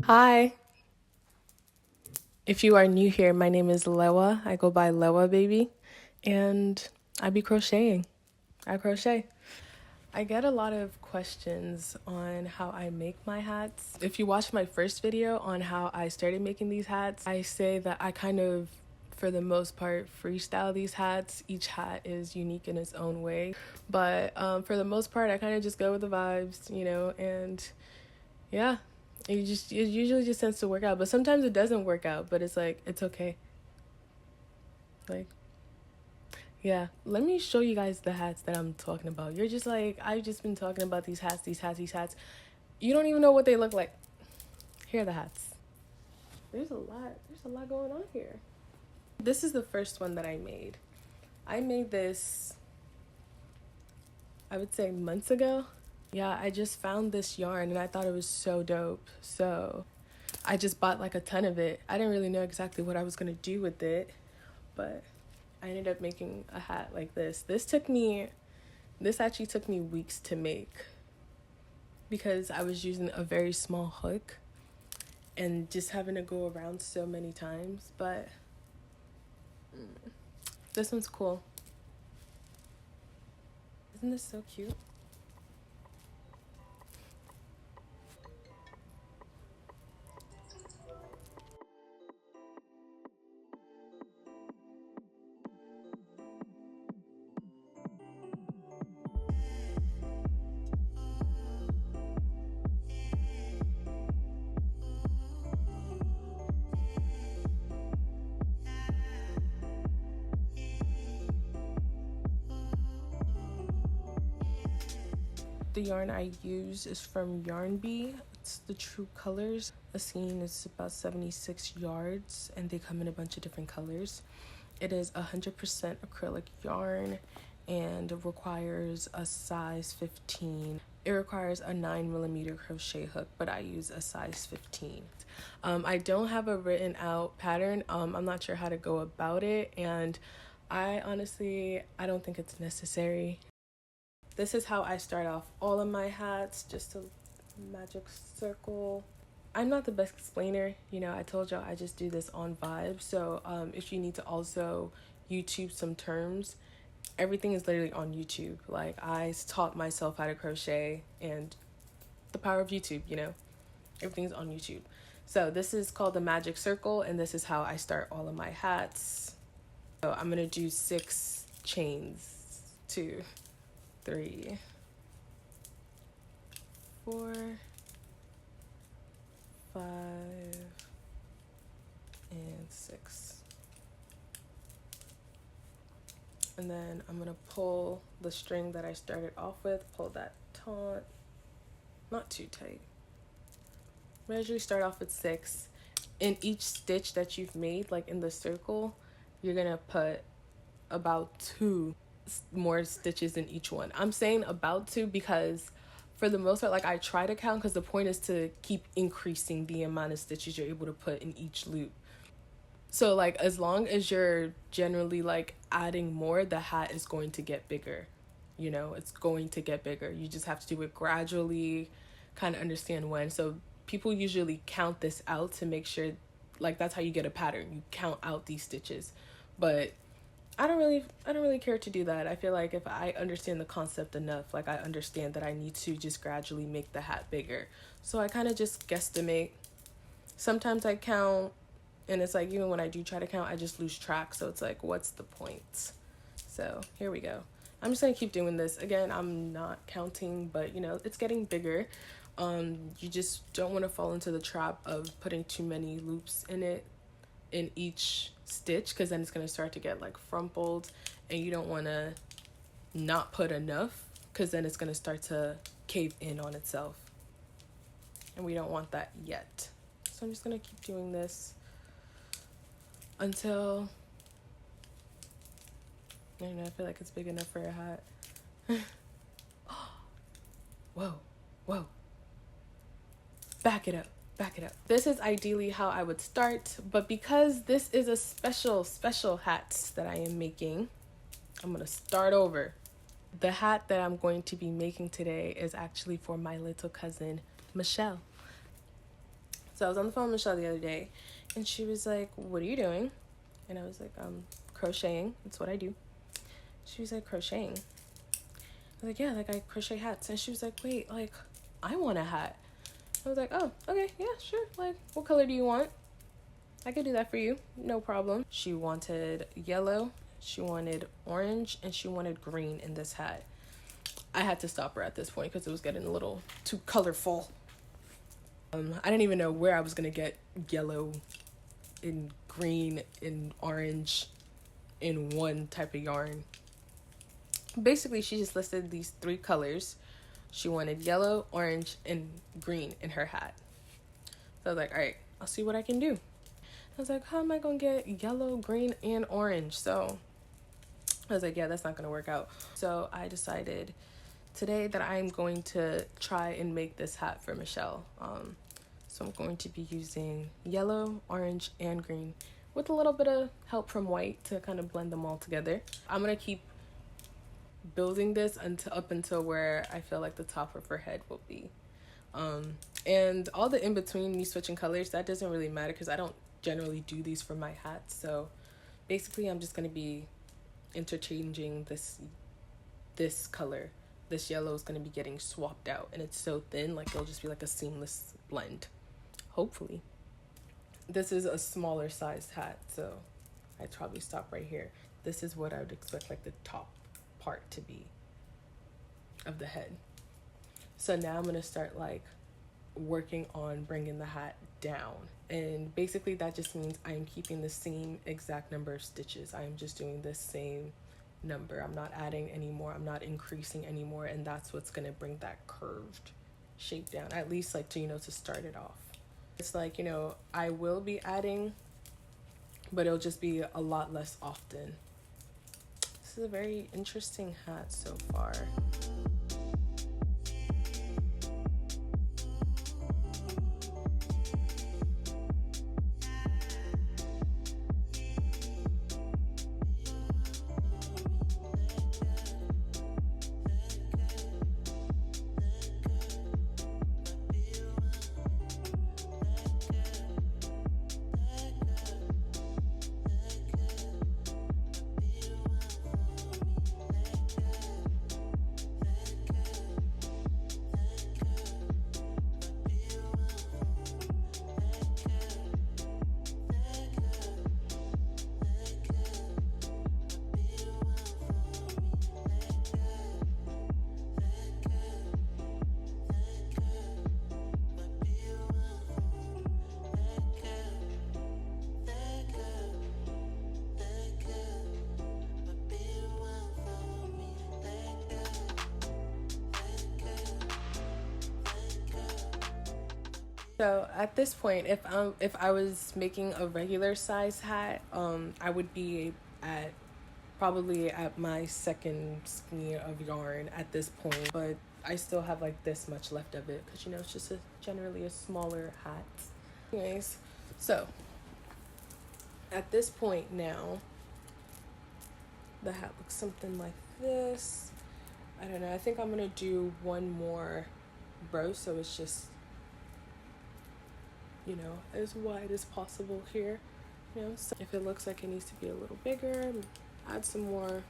Hi. If you are new here, my name is Lewa. I go by Lewa baby, and I be crocheting. I crochet. I get a lot of questions on how I make my hats. If you watch my first video on how I started making these hats, I say that I kind of, for the most part, freestyle these hats. Each hat is unique in its own way, but for the most part, I kind of just go with the vibes, and yeah, it usually just tends to work out, but sometimes it doesn't work out, but it's like, it's okay. Like, yeah, let me show you guys the hats that I'm talking about. You're just like, I've just been talking about these hats, these hats, these hats. You don't even know what they look like. Here are the hats. There's a lot going on here. This is the first one that I made. I made this, I would say, months ago. Yeah, I just found this yarn and I thought it was so dope. So I just bought like a ton of it. I didn't really know exactly what I was gonna do with it, but I ended up making a hat like this. This actually took me weeks to make because I was using a very small hook and just having to go around so many times, but this one's cool. Isn't this so cute? The yarn I use is from Yarn Bee. It's the True Colors. The skein is about 76 yards and they come in a bunch of different colors. It is 100% acrylic yarn and requires a size 15. It requires a 9mm crochet hook, but I use a size 15. I don't have a written out pattern. I'm not sure how to go about it, and I don't think it's necessary. This is how I start off all of my hats, just a magic circle. I'm not the best explainer, I told y'all I just do this on vibes. So if you need to also YouTube some terms, everything is literally on YouTube. Like, I taught myself how to crochet, and the power of YouTube, everything's on YouTube. So this is called the magic circle, and this is how I start all of my hats. So I'm gonna do 6 chains, 2, 3, 4, 5, and 6. And then I'm gonna pull the string that I started off with, pull that taut, not too tight. I usually start off with 6. In each stitch that you've made, like in the circle, you're gonna put about 2 more stitches in each one. I'm saying about 2 because for the most part, like, I try to count because the point is to keep increasing the amount of stitches you're able to put in each loop. So like, as long as you're generally like adding more, the hat is going to get bigger. It's going to get bigger. You just have to do it gradually, kind of understand when. So people usually count this out to make sure, like, that's how you get a pattern. You count out these stitches. But I don't really care to do that. I feel like if I understand the concept enough, like, I understand that I need to just gradually make the hat bigger. So I kind of just guesstimate. Sometimes I count, and it's like, even when I do try to count, I just lose track. So it's like, what's the point? So here we go. I'm just gonna keep doing this. Again, I'm not counting, but it's getting bigger. You just don't want to fall into the trap of putting too many loops in each stitch, because then it's going to start to get like frumpled, and you don't want to not put enough, because then it's going to start to cave in on itself, and we don't want that yet. So I'm just going to keep doing this until I feel like it's big enough for a hat. Whoa, back it up. This is ideally how I would start, but because this is a special hat that I am making, I'm gonna start over. the hat that I'm going to be making today is actually for my little cousin, Michelle. So I was on the phone with Michelle the other day, and she was like, "What are you doing?" And I was like, crocheting. That's what I do." She was like, "Crocheting?" I was like, "Yeah, like I crochet hats." And she was like, "Wait, like I want a hat." I was like, "Oh, okay, yeah, sure. Like, what color do you want? I could do that for you, no problem." She wanted yellow, she wanted orange, and she wanted green in this hat. I had to stop her at this point because it was getting a little too colorful. I didn't even know where I was gonna get yellow and green and orange in one type of yarn. Basically, she just listed these 3 colors. She wanted yellow, orange, and green in her hat. So I was like, all right, I'll see what I can do. I was like, how am I gonna get yellow, green, and orange? So I was like, yeah, that's not gonna work out. So I decided today that I'm going to try and make this hat for Michelle. So I'm going to be using yellow, orange, and green with a little bit of help from white to kind of blend them all together. I'm gonna keep building this up until where I feel like the top of her head will be. And all the in between me switching colors, that doesn't really matter because I don't generally do these for my hats. So basically I'm just going to be interchanging this color. This yellow is going to be getting swapped out, and it's so thin, like it'll just be like a seamless blend, hopefully. This is a smaller sized hat, so I'd probably stop right here. This is what I would expect like the top part to be of the head. So now I'm going to start like working on bringing the hat down, and basically that just means I am keeping the same exact number of stitches. I am just doing the same number. I'm not adding anymore, I'm not increasing anymore, and that's what's going to bring that curved shape down, at least like to start it off. It's like, I will be adding, but it'll just be a lot less often. This is a very interesting hat so far. So at this point, if I was making a regular size hat, I would be probably at my second skein of yarn at this point, but I still have like this much left of it because it's just generally a smaller hat. Anyways, so at this point now, the hat looks something like this. I don't know. I think I'm gonna do one more row so it's just as wide as possible here. So if it looks like it needs to be a little bigger, add some more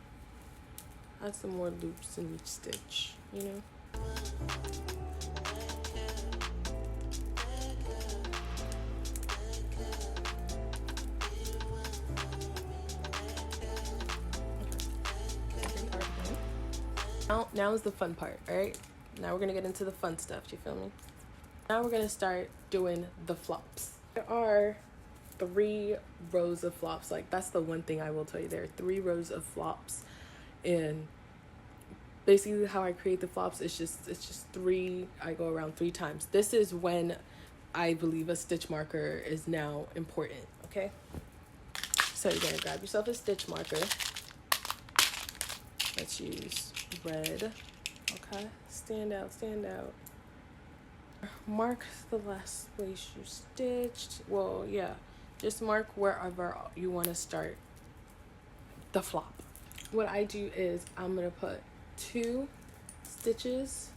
loops in each stitch, Now is the fun part, all right? Now we're gonna get into the fun stuff, you feel me? Now we're gonna start doing the flops. There are 3 rows of flops. Like, that's the one thing I will tell you. There are 3 rows of flops, and basically how I create the flops is it's 3. I go around 3 times. This is when I believe a stitch marker is now important. Okay, so you're gonna grab yourself a stitch marker. Let's use red. Okay, stand out. Mark the last place you stitched. Well, yeah, just mark wherever you want to start the flop. What I do is I'm gonna put 2 stitches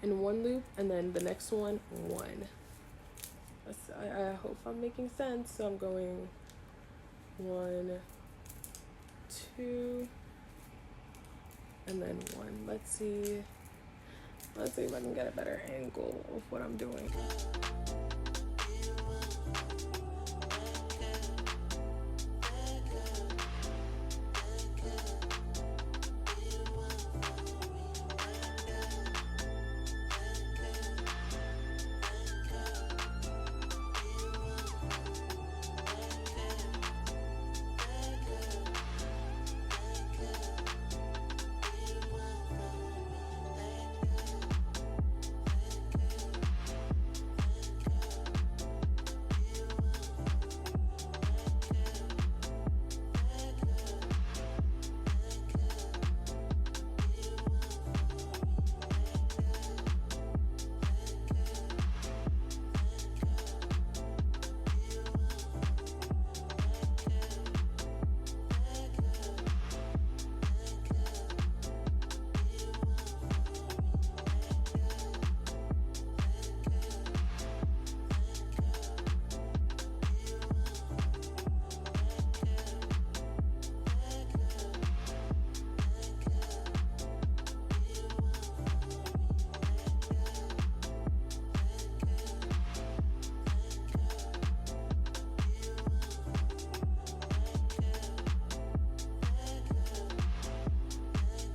in one loop, and then the next one 1. I hope I'm making sense. So I'm going 1, 2, and then 1. Let's see if I can get a better angle of what I'm doing.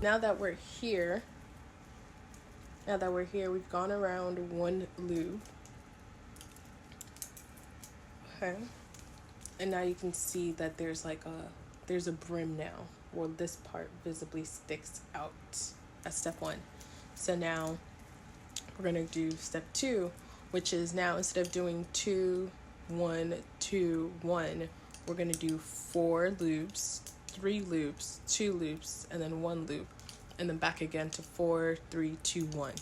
Now that we're here, we've gone around 1 loop. Okay. And now you can see that there's a brim now. Well, this part visibly sticks out at step 1. So now we're gonna do step 2, which is now instead of doing 2, 1, 2, 1, we're gonna do 4 loops, 3 loops, 2 loops, and then 1 loop, and then back again to 4, 3, 2, 1.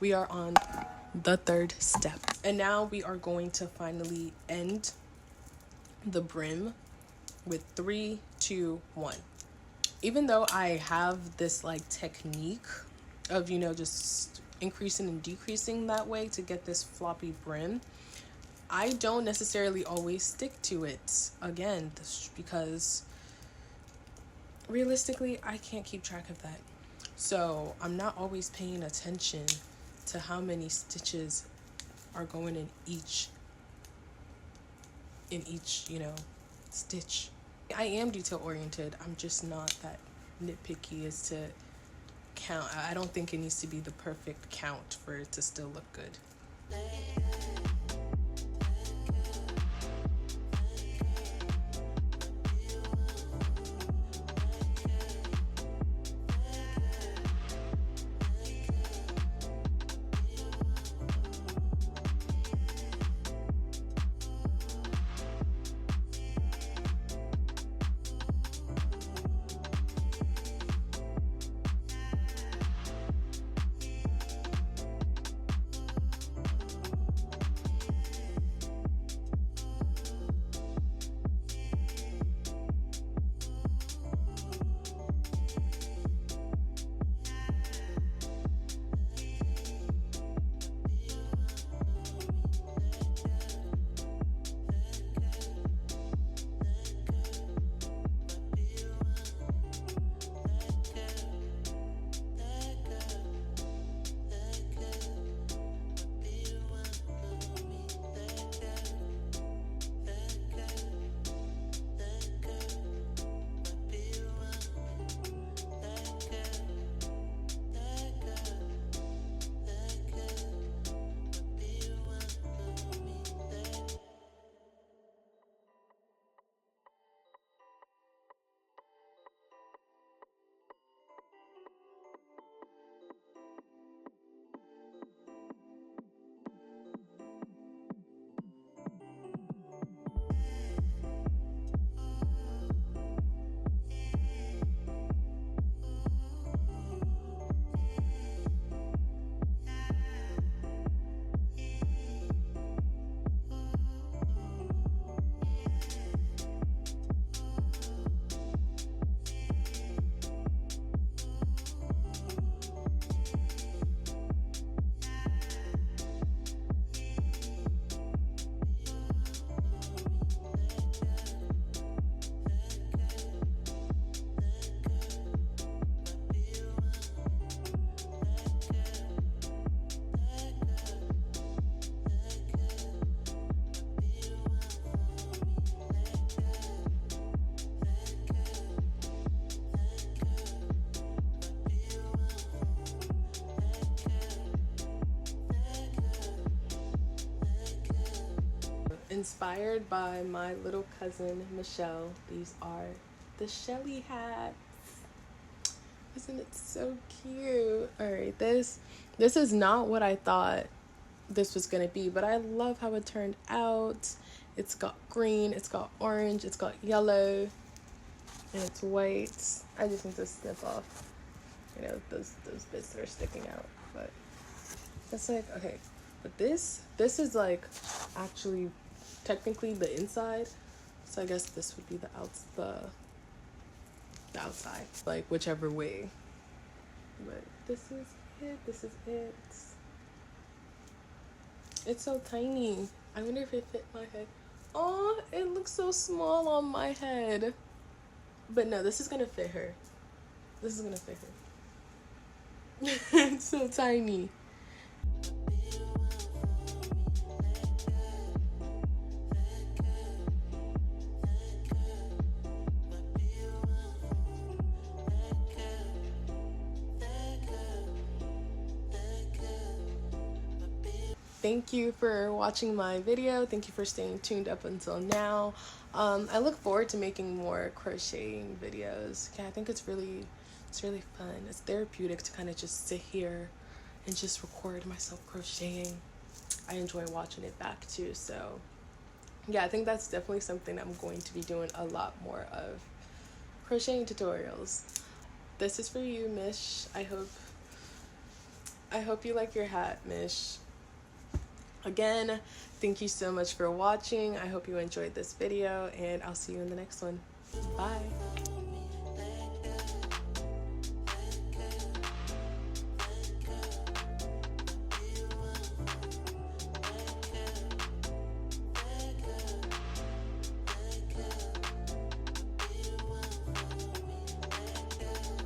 We are on the 3rd step, and now we are going to finally end the brim with 3, 2, 1. Even though I have this technique of just increasing and decreasing that way to get this floppy brim, I don't necessarily always stick to it. Again, because realistically I can't keep track of that, so I'm not always paying attention to how many stitches are going in each stitch. I am detail oriented. I'm just not that nitpicky as to count. I don't think it needs to be the perfect count for it to still look good. inspired by my little cousin Michelle. These are the Shelly hats. Isn't it so cute? All right, this is not what I thought this was gonna be, but I love how it turned out. It's got green, it's got orange, it's got yellow, and it's white. I just need to snip off, you know, those bits that are sticking out. But that's like, okay, but this is like actually technically the inside, so I guess this would be the outside, like whichever way. But this is it. It's so tiny. I wonder if it fit my head. Oh, it looks so small on my head. But no, this is gonna fit her. This is gonna fit her. It's so tiny. Thank you for watching my video. Thank you for staying tuned up until now. I look forward to making more crocheting videos. Yeah, I think it's really fun. It's therapeutic to kind of just sit here and just record myself crocheting. I enjoy watching it back too. So yeah, I think that's definitely something I'm going to be doing a lot more of. Crocheting tutorials. This is for you, Mish. I hope you like your hat, Mish. Again, thank you so much for watching. I hope you enjoyed this video, and I'll see you in the next one. Bye.